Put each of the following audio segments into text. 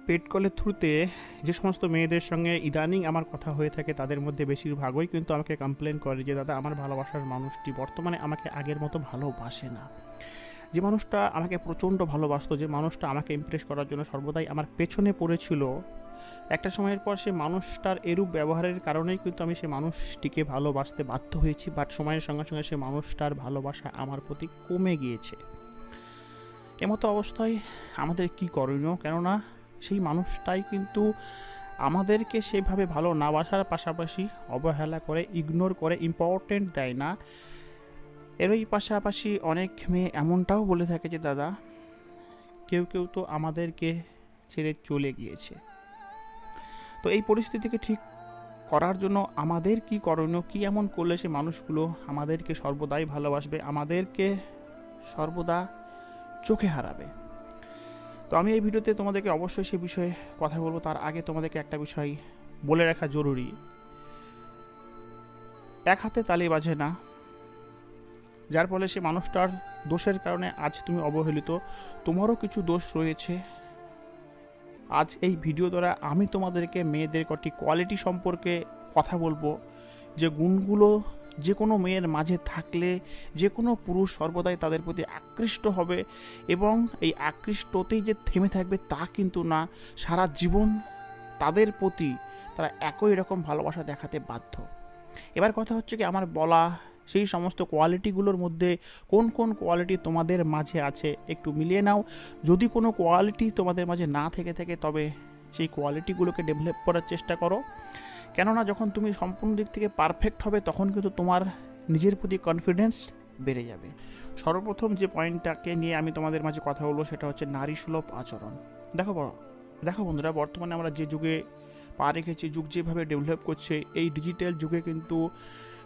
পেট কলের থ্রুতে যে সমস্ত মেয়েদের সঙ্গে ইদানিং আমার কথা হয়ে থাকে তাদের মধ্যে বেশিরভাগই কিন্তু আমাকে কমপ্লেন করে যে দাদা আমার ভালোবাসার মানুষটি বর্তমানে আমাকে আগের মতো ভালোবাসে না। যে মানুষটা আমাকে প্রচণ্ড ভালোবাসতো, যে মানুষটা আমাকে ইমপ্রেস করার জন্য সর্বদাই আমার পেছনে পড়েছিল, একটা সময়ের পর সে মানুষটার এরূপ ব্যবহারের কারণেই কিন্তু আমি সে মানুষটিকে ভালোবাসতে বাধ্য হয়েছি। বাট সময়ের সঙ্গে সঙ্গে সে মানুষটার ভালোবাসা আমার প্রতি কমে গিয়েছে। এমতো অবস্থায় আমাদের কি করণীয়? কেননা সেই মানুষটাই কিন্তু আমাদেরকে সেভাবে ভালো না বাসার পাশাপাশি অবহেলা করে, ইগনোর করে, ইম্পর্টেন্ট দেয় না। এরই পাশাপাশি অনেক মেয়ে এমনটাও বলে থাকে যে দাদা কেউ কেউ তো আমাদেরকে ছেড়ে চলে গিয়েছে। তো এই পরিস্থিতিকে ঠিক করার জন্য আমাদের কি করণীয়? কি এমন করলে সে মানুষগুলো আমাদেরকে সর্বদাই ভালোবাসবে, আমাদেরকে সর্বদা চোখে হারাবে? তো আমি এই ভিডিওতে তোমাদেরকে অবশ্যই সে বিষয়ে কথা বলবো। তার আগে তোমাদেরকে একটা বিষয় বলে রাখা জরুরি, এক হাতে তালি বাজে না। যার ফলে সে মানুষটার দোষের কারণে আজ তুমি অবহেলিত, তোমারও কিছু দোষ রয়েছে। আজ এই ভিডিও দ্বারা আমি তোমাদেরকে মেয়েদের কটি কোয়ালিটি সম্পর্কে কথা বলবো, যে গুণগুলো যে কোনো মেয়ের মাঝে থাকলে যে কোনো পুরুষ সর্বদাই তাদের প্রতি আকৃষ্ট হবে, এবং এই আকৃষ্টতেই যে থেমে থাকবে তা কিন্তু না, সারা জীবন তাদের প্রতি তারা একই রকম ভালোবাসা দেখাতে বাধ্য। এবার কথা হচ্ছে কি, আমার বলা সেই সমস্ত কোয়ালিটিগুলোর মধ্যে কোন কোন কোয়ালিটি তোমাদের মাঝে আছে একটু মিলিয়ে নাও। যদি কোনো কোয়ালিটি তোমাদের মাঝে না থেকে থাকে তবে সেই কোয়ালিটিগুলোকে ডেভেলপ করার চেষ্টা করো। কেননা যখন তুমি সম্পূর্ণ দিক থেকে পারফেক্ট হবে তখন কিন্তু তোমার নিজের প্রতি কনফিডেন্স বেড়ে যাবে। সর্বপ্রথম যে পয়েন্টটাকে নিয়ে আমি তোমাদের মাঝে কথা বলবো সেটা হচ্ছে নারীসুলভ আচরণ। দেখো বন্ধুরা, বর্তমানে আমরা যে যুগে পা রেখেছি, যুগ যেভাবে ডেভেলপ করছে, এই ডিজিটাল যুগে কিন্তু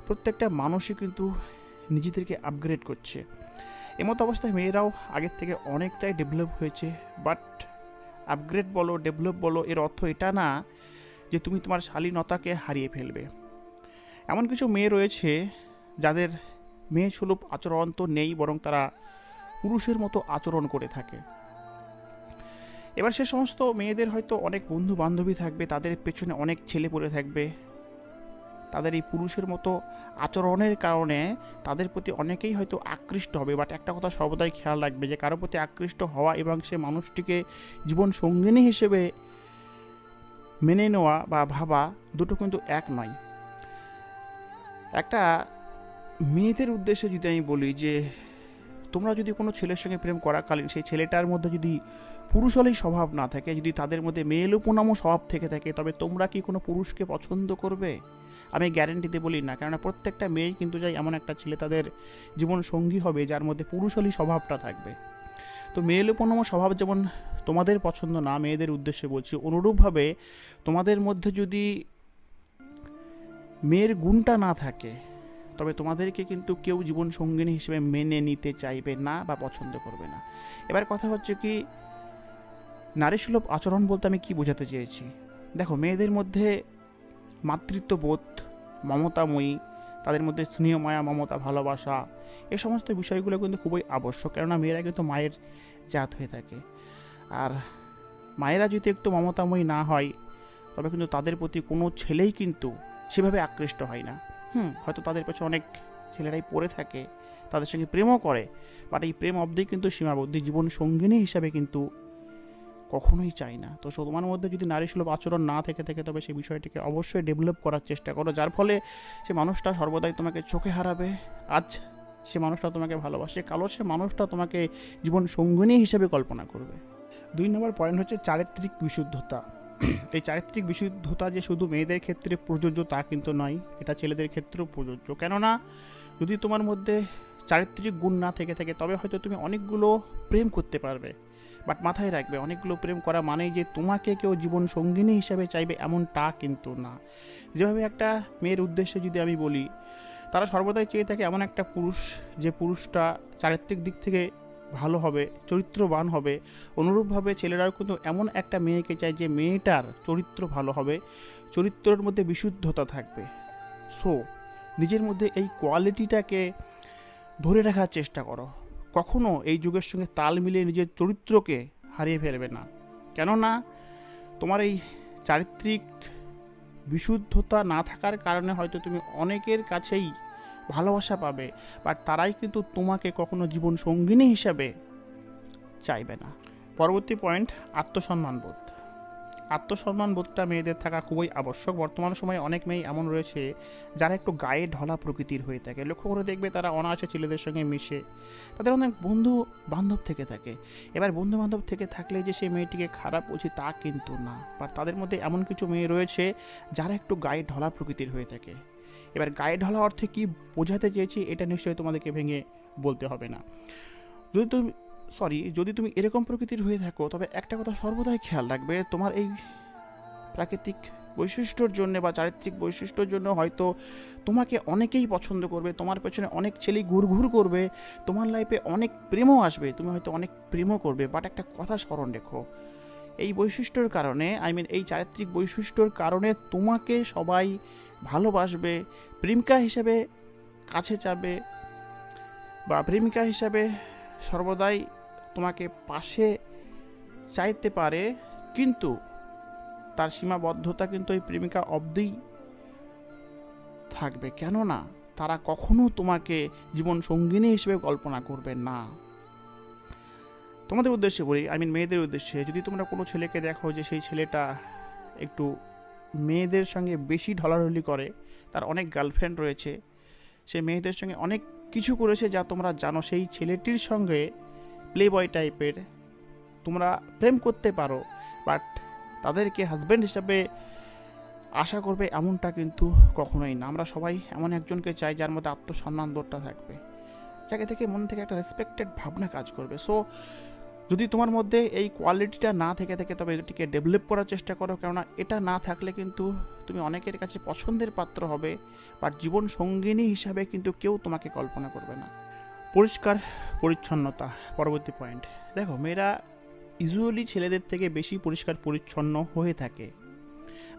প্রত্যেকটা মানুষই কিন্তু নিজেদেরকে আপগ্রেড করছে। এমতো অবস্থায় মেয়েরাও আগের থেকে অনেকটাই ডেভেলপ হয়েছে। বাট আপগ্রেড বলো, ডেভেলপ বলো, এর অর্থ এটা না যে তুমি তোমার শালীনতাকে হারিয়ে ফেলবে। এমন কিছু মেয়ে রয়েছে যাদের মেয়েসুলভ আচরণ তো নেই, বরং তারা পুরুষের মতো আচরণ করে থাকে। এবার সে সমস্ত মেয়েদের হয়তো অনেক বন্ধু বান্ধবী থাকবে, তাদের পেছনে অনেক ছেলে পড়ে থাকবে। তাদের এই পুরুষের মতো আচরণের কারণে তাদের প্রতি অনেকেই হয়তো আকৃষ্ট হবে। বাট একটা কথা সর্বদাই খেয়াল রাখবে যে কারোর প্রতি আকৃষ্ট হওয়া এবং সে মানুষটিকে জীবন সঙ্গিনী হিসেবে মেনে নেওয়া বা ভাবা দুটো কিন্তু এক নয়। একটা মেয়েদের উদ্দেশ্যে যদি আমি বলি যে তোমরা যদি কোনো ছেলের সঙ্গে প্রেম করাকালীন সেই ছেলেটার মধ্যে যদি পুরুষালী স্বভাব না থাকে, যদি তাদের মধ্যে মেয়েলোপনামো স্বভাব থেকে থাকে, তবে তোমরা কি কোনো পুরুষকে পছন্দ করবে? আমি গ্যারেন্টিতে বলি না। কেননা প্রত্যেকটা মেয়েই কিন্তু চাই এমন একটা ছেলে তাদের জীবন সঙ্গী হবে যার মধ্যে পুরুষালী স্বভাবটা থাকবে। তো মেয়েলোপনামো স্বভাব যেমন তোমাদের পছন্দ না, মেয়েদের উদ্দেশ্যে বলছি, অনুরূপভাবে তোমাদের মধ্যে যদি মেয়ের গুণটা না থাকে তবে তোমাদেরকে কিন্তু কেউ জীবন সঙ্গিনী হিসেবে মেনে নিতে চাইবে না বা পছন্দ করবে না। এবার কথা হচ্ছে কি, নারীসুলভ আচরণ বলতে আমি কি বোঝাতে চেয়েছি? দেখো, মেয়েদের মধ্যে মাতৃত্ববোধ, মমতাময়ী, তাদের মধ্যে স্নেহ, মায়া, মমতা, ভালোবাসা, এই সমস্ত বিষয়গুলো কিন্তু খুবই আবশ্যক। কেননা মেয়েরা কিন্তু মায়ের জাত হয়ে থাকে। আর মায়েরা যদি একটু মমতাময়ী না হয় তবে কিন্তু তাদের প্রতি কোনো ছেলেই কিন্তু সেভাবে আকৃষ্ট হয় না। হয়তো তাদের পেছনে অনেক ছেলেরাই পড়ে থাকে, তাদের সঙ্গে প্রেমও করে, বাট এই প্রেম অবধি কিন্তু সীমাবদ্ধ, জীবন সঙ্গিনী হিসাবে কিন্তু কখনোই চাই না। তো তোমার মধ্যে যদি নারীসুলভ আচরণ না থেকে থাকে তবে সেই বিষয়টিকে অবশ্যই ডেভেলপ করার চেষ্টা করো, যার ফলে সে মানুষটা সর্বদাই তোমাকে চোখে হারাবে। আজ সে মানুষটা তোমাকে ভালোবাসে, কালো সে মানুষটা তোমাকে জীবন সঙ্গিনী হিসেবে কল্পনা করবে। 2 নম্বর পয়েন্ট হচ্ছে চারিত্রিক বিশুদ্ধতা। এই চারিত্রিক বিশুদ্ধতা যে শুধু মেয়েদের ক্ষেত্রে প্রযোজ্য তা কিন্তু নয়, এটা ছেলেদের ক্ষেত্রেও প্রযোজ্য। কেননা যদি তোমার মধ্যে চারিত্রিক গুণ না থেকে থাকে তবে হয়তো তুমি অনেকগুলো প্রেম করতে পারবে। বাট মাথায় রাখবে, অনেকগুলো প্রেম করা মানেই যে তোমাকে কেউ জীবন সঙ্গিনী হিসাবে চাইবে এমনটা কিন্তু না। যেভাবে একটা মেয়ের উদ্দেশ্যে যদি আমি বলি, তারা সর্বদাই চেয়ে থাকে এমন একটা পুরুষ যে পুরুষটা চারিত্রিক দিক থেকে ভালো হবে, চরিত্রবান হবে। অনুরূপভাবে ছেলেরাও কিন্তু এমন একটা মেয়েকে চায় যে মেয়েটার চরিত্র ভালো হবে, চরিত্রের মধ্যে বিশুদ্ধতা থাকবে। সো নিজের মধ্যে এই কোয়ালিটিটাকে ধরে রাখার চেষ্টা করো। কখনো এই যুগের সঙ্গে তাল মিলিয়ে নিজের চরিত্রকে হারিয়ে ফেলবে না। কেননা তোমার এই চারিত্রিক বিশুদ্ধতা না থাকার কারণে হয়তো তুমি অনেকের কাছেই ভালোবাসা পাবে, বাট তারাই কিন্তু তোমাকে কখনো জীবন সঙ্গিনী হিসাবে চাইবে না। পরবর্তী পয়েন্ট, আত্মসম্মানবোধ। আত্মসম্মানবোধটা মেয়েদের থাকা খুবই আবশ্যক। বর্তমান সময়ে অনেক মেয়ে এমন রয়েছে যারা একটু গায়ে ঢলা প্রকৃতির হয়ে থাকে। লক্ষ্য করে দেখবে তারা অনায়াসে ছেলেদের সঙ্গে মিশে, তাদের অনেক বন্ধু বান্ধব থেকে থাকে। এবার বন্ধু বান্ধব থেকে থাকলে যে সেই মেয়েটিকে খারাপ বলছি তা কিন্তু না, বাট তাদের মধ্যে এমন কিছু মেয়ে রয়েছে যারা একটু গায়ে ঢলা প্রকৃতির হয়ে থাকে। এবার গায়ে ঢলা অর্থে কি বোঝাতে চেয়েছি এটা নিশ্চয়ই তোমাদেরকে ভেঙে বলতে হবে না। যদি তুমি এরকম প্রকৃতির হয়ে থাকো, তবে একটা কথা সর্বদাই খেয়াল রাখবে, তোমার এই প্রাকৃতিক বৈশিষ্ট্যর জন্য বা চারিত্রিক বৈশিষ্ট্যর জন্য হয়তো তোমাকে অনেকেই পছন্দ করবে, তোমার পেছনে অনেক ছেলেই ঘুরঘুর করবে, তোমার লাইফে অনেক প্রেমও আসবে, তুমি হয়তো অনেক প্রেমও করবে, বাট একটা কথা স্মরণ রেখো, এই বৈশিষ্ট্যর কারণে এই চারিত্রিক বৈশিষ্ট্যর কারণে তোমাকে সবাই ভালোবাসবে, প্রেমিকা হিসেবে কাছে যাবে বা প্রেমিকা হিসাবে সর্বদাই তোমাকে পাশে চাইতে পারে, কিন্তু তার সীমাবদ্ধতা কিন্তু এই প্রেমিকা অবধি থাকবে। কেননা তারা কখনো তোমাকে জীবন সঙ্গিনী হিসেবে কল্পনা করবে না। তোমাদের উদ্দেশ্যে বলি, মেয়েদের উদ্দেশ্যে, যদি তোমরা কোনো ছেলেকে দেখো যে সেই ছেলেটা একটু মেয়েদের সঙ্গে বেশি ঢলাঢলি করে, তার অনেক গার্লফ্রেন্ড রয়েছে, সে মেয়েদের সঙ্গে অনেক কিছু করেছে যা তোমরা জানো, সেই ছেলেটির সঙ্গে প্লে বয় টাইপের তোমরা প্রেম করতে পারো, বাট তাদেরকে হাজব্যান্ড হিসাবে আশা করবে এমনটা কিন্তু কখনোই না। আমরা সবাই এমন একজনকে চাই যার মধ্যে আত্মসম্মান বোধটা থাকবে, যাকে থেকে মন থেকে একটা রেসপেক্টেড ভাবনা কাজ করবে। সো যদি তোমার মধ্যে এই কোয়ালিটিটা না থেকে থাকে, তবে এটিকে ডেভেলপ করার চেষ্টা করো, কেননা এটা না থাকলে কিন্তু তুমি অনেকের কাছে পছন্দের পাত্র হবে, বাট জীবন সঙ্গিনী হিসাবে কিন্তু কেউ তোমাকে কল্পনা করবে না। পরিষ্কার পরিচ্ছন্নতা, পরবর্তী পয়েন্ট। দেখো, মেয়েরা ইউজুয়ালি ছেলেদের থেকে বেশি পরিষ্কার পরিচ্ছন্ন হয়ে থাকে,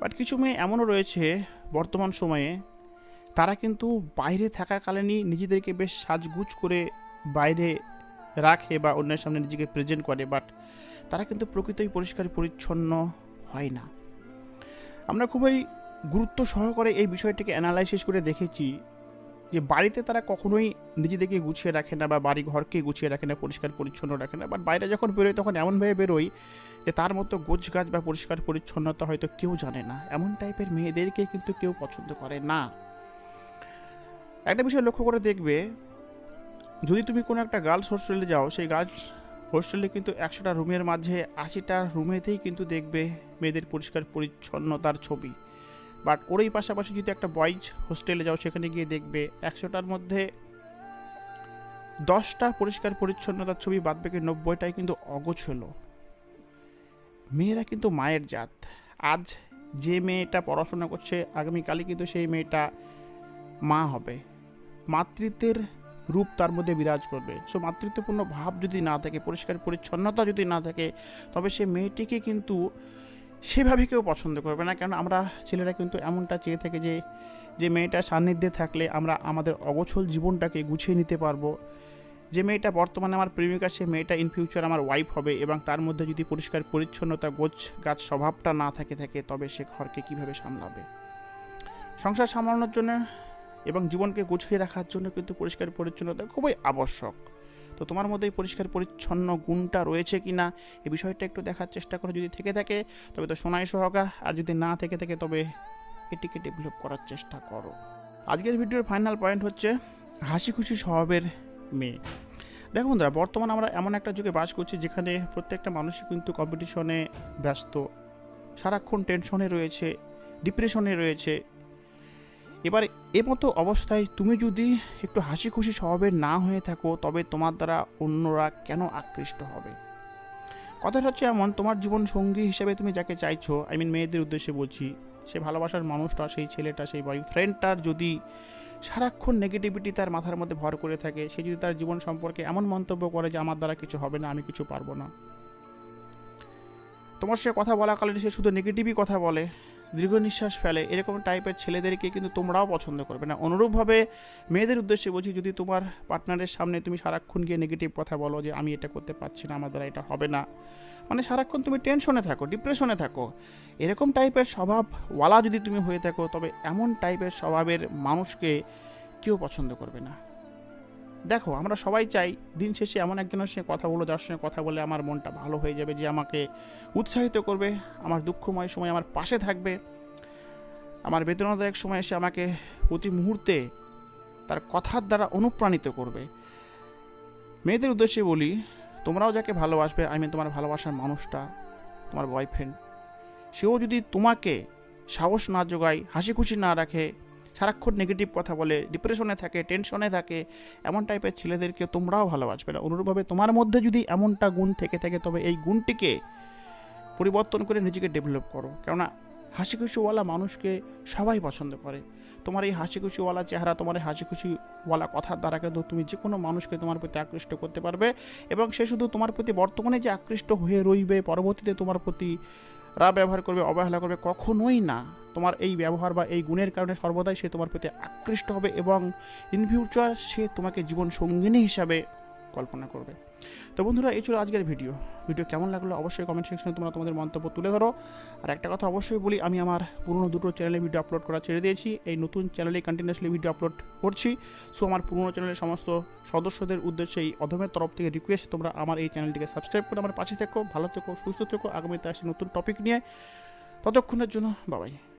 বাট কিছু মেয়ে এমনও রয়েছে বর্তমান সময়ে, তারা কিন্তু বাইরে থাকাকালীনই নিজেদেরকে বেশ সাজগুজ করে বাইরে রাখে বা অন্যের সামনে নিজেকে প্রেজেন্ট করে, বাট তারা কিন্তু প্রকৃতই পরিষ্কার পরিচ্ছন্ন হয় না। আমরা খুবই গুরুত্ব সহকারে এই বিষয়টিকে অ্যানালাইসিস করে দেখেছি যে বাড়িতে তারা কখনোই নিজেদেরকে গুছিয়ে রাখে না বা বাড়ি ঘরকে গুছিয়ে রাখে না, পরিষ্কার পরিচ্ছন্ন রাখে না, বাট বাইরে যখন বেরোয় তখন এমনভাবে বেরোয় যে তার মতো গোছগাছ বা পরিষ্কার পরিচ্ছন্নতা হয়তো কেউ জানে না। এমন টাইপের মেয়েদেরকে কিন্তু কেউ পছন্দ করে না। একটা বিষয় লক্ষ্য করে দেখবে, যদি তুমি কোনো একটা গার্লস হোস্টেলে যাও, সেই গার্লস হোস্টেলে কিন্তু 100টা রুমের মাঝে 80টা রুমেতেই কিন্তু দেখবে মেয়েদের পরিষ্কার পরিচ্ছন্নতার ছবি, বাট ওরই পাশাপাশি যদি একটা বয়েজ হোস্টেলে যাও, সেখানে গিয়ে দেখবে 100টার মধ্যে 10টা পরিষ্কার পরিচ্ছন্নতার ছবি, বাদ বাকি 90টাই কিন্তু অগোছালো। মেয়েরা কিন্তু মায়ের জাত। আজ যে মেয়েটা পড়াশোনা করছে, আগামীকালই কিন্তু সেই মেয়েটা মা হবে, মাতৃত্বের রূপ তার মধ্যে বিরাজ করবে। সো মাতৃত্বপূর্ণ ভাব যদি না থাকে, পরিষ্কার পরিচ্ছন্নতা যদি না থাকে, তবে সে মেয়েটিকে কিন্তু সেভাবে কেউ পছন্দ করবে না। কারণ আমরা ছেলেরা কিন্তু এমনটা চেয়ে থাকি যে মেয়েটার সান্নিধ্যে থাকলে আমরা আমাদের অগোছল জীবনটাকে গুছিয়ে নিতে পারবো, যে মেয়েটা বর্তমানে আমার প্রেমিকা, সে মেয়েটা ইন ফিউচার আমার ওয়াইফ হবে, এবং তার মধ্যে যদি পরিষ্কার পরিচ্ছন্নতা গোছগাছ স্বভাবটা না থাকে তবে সে ঘরকে কিভাবে সামলাবে। সংসার সামলানোর জন্য এবং জীবনকে গুছিয়ে রাখার জন্য কিন্তু পরিষ্কার পরিচ্ছন্নতা খুবই আবশ্যক। তো তোমার মধ্যে এই পরিষ্কার পরিচ্ছন্ন গুণটা রয়েছে কি না, এই বিষয়টা একটু দেখার চেষ্টা করো। যদি থেকে থাকে তবে তো সোনাই সোহাগা, আর যদি না থেকে থাকে তবে এটিকে ডেভেলপ করার চেষ্টা করো। আজকের ভিডিওর ফাইনাল পয়েন্ট হচ্ছে হাসি খুশি স্বভাবের মেয়ে। দেখো বন্ধুরা, বর্তমানে আমরা এমন একটা যুগে বাস করছি যেখানে প্রত্যেকটা মানুষই কিন্তু কম্পিটিশনে ব্যস্ত, সারাক্ষণ টেনশনে রয়েছে, ডিপ্রেশনে রয়েছে। এবার মতো অবস্থায় তুমি যদি একটু হাসি খুশি স্বভাবের না হয়ে থাকো, তবে তোমার দ্বারা অন্যরা কেন আকৃষ্ট হবে? কথাটা হচ্ছে এমন, তোমার জীবন সঙ্গী হিসেবে তুমি যাকে চাইছো, মেয়েদের উদ্দেশ্যে বলছি, সে ভালোবাসার মানুষটা, সেই ছেলেটা, সেই বয়ফ্রেন্ডটার যদি সারাক্ষণ নেগেটিভিটি তার মাথার মধ্যে ভর করে থাকে, সে যদি তার জীবন সম্পর্কে এমন মন্তব্য করে যে আমার দ্বারা কিছু হবে না, আমি কিছু পারবো না, তোমার সে কথা বলাকালীন সে শুধু নেগেটিভই কথা বলে, দীর্ঘ নিঃশ্বাস ফেলে, এরকম টাইপের ছেলেদেরকে কিন্তু তোমরাও পছন্দ করবে না। অনুরূপভাবে মেয়েদের উদ্দেশ্যে বলছি, যদি তোমার পার্টনারের সামনে তুমি সারাক্ষণ গিয়ে নেগেটিভ কথা বলো যে আমি এটা করতে পারছি না, আমার দ্বারা এটা হবে না, মানে সারাক্ষণ তুমি টেনশনে থাকো, ডিপ্রেশনে থাকো, এরকম টাইপের স্বভাবওয়ালা যদি তুমি হয়ে থাকো, তবে এমন টাইপের স্বভাবের মানুষকে কেউ পছন্দ করবে না। দেখো, আমরা সবাই চাই দিন শেষে এমন একজনের সঙ্গে কথা বলো যার সঙ্গে কথা বলে আমার মনটা ভালো হয়ে যাবে, যে আমাকে উৎসাহিত করবে, আমার দুঃখময় সময় আমার পাশে থাকবে, আমার বেদনাদায়ক সময় এসে আমাকে প্রতি মুহূর্তে তার কথার দ্বারা অনুপ্রাণিত করবে। মেয়েদের উদ্দেশ্যে বলি, তোমরাও যাকে ভালোবাসবে, তোমার ভালোবাসার মানুষটা, তোমার বয়ফ্রেন্ড, সেও যদি তোমাকে সাহস না যোগায়, হাসি খুশি না রাখে, সারাক্ষণ নেগেটিভ কথা বলে, ডিপ্রেশনে থাকে, টেনশনে থাকে, এমন টাইপের ছেলেদেরকে তোমরাও ভালোবাসবে না। অনুরূপভাবে তোমার মধ্যে যদি এমনটা গুণ থেকে থাকে, তবে এই গুণটিকে পরিবর্তন করে নিজেকে ডেভেলপ করো। কেননা হাসি খুশিওয়ালা মানুষকে সবাই পছন্দ করে। তোমার এই হাসি খুশিওয়ালা চেহারা, তোমার এই হাসি খুশিওয়ালা কথার দ্বারা কিন্তু তুমি যে কোনো মানুষকে তোমার প্রতি আকৃষ্ট করতে পারবে, এবং সে শুধু তোমার প্রতি বর্তমানে যে আকৃষ্ট হয়ে রইবে, পরবর্তীতে তোমার প্রতি রাগ ব্যবহার করবে, অবহেলা করবে, কখনোই না। তোমার এই ব্যবহার বা এই গুণের কারণে সর্বদাই সে তোমার প্রতি আকৃষ্ট হবে, এবং ইন ফিউচার সে তোমাকে জীবন সঙ্গিনী হিসাবে কল্পনা করবে। তো বন্ধুরা, এই ছিল আজকের ভিডিও কেমন লাগলো অবশ্যই কমেন্ট সেকশনে তোমরা তোমাদের মন্তব্য তুলে ধরো। আর একটা কথা অবশ্যই বলি, আমি আমার পুরনো দুটো চ্যানেলে ভিডিও আপলোড করা ছেড়ে দিয়েছি, এই নতুন চ্যানেলে কন্টিনিউয়াসলি ভিডিও আপলোড করছি। সো আমার পুরনো চ্যানেলের সমস্ত সদস্যদের উদ্দেশ্যে এই অধমের তরফ থেকে রিকোয়েস্ট, তোমরা আমার এই চ্যানেলটিকে সাবস্ক্রাইব করে আমার পাশে থেকো, ভালো থেকো, সুস্থ থেকো। আগামীতে আসি নতুন টপিক নিয়ে, ততক্ষণের জন্য বাবাই।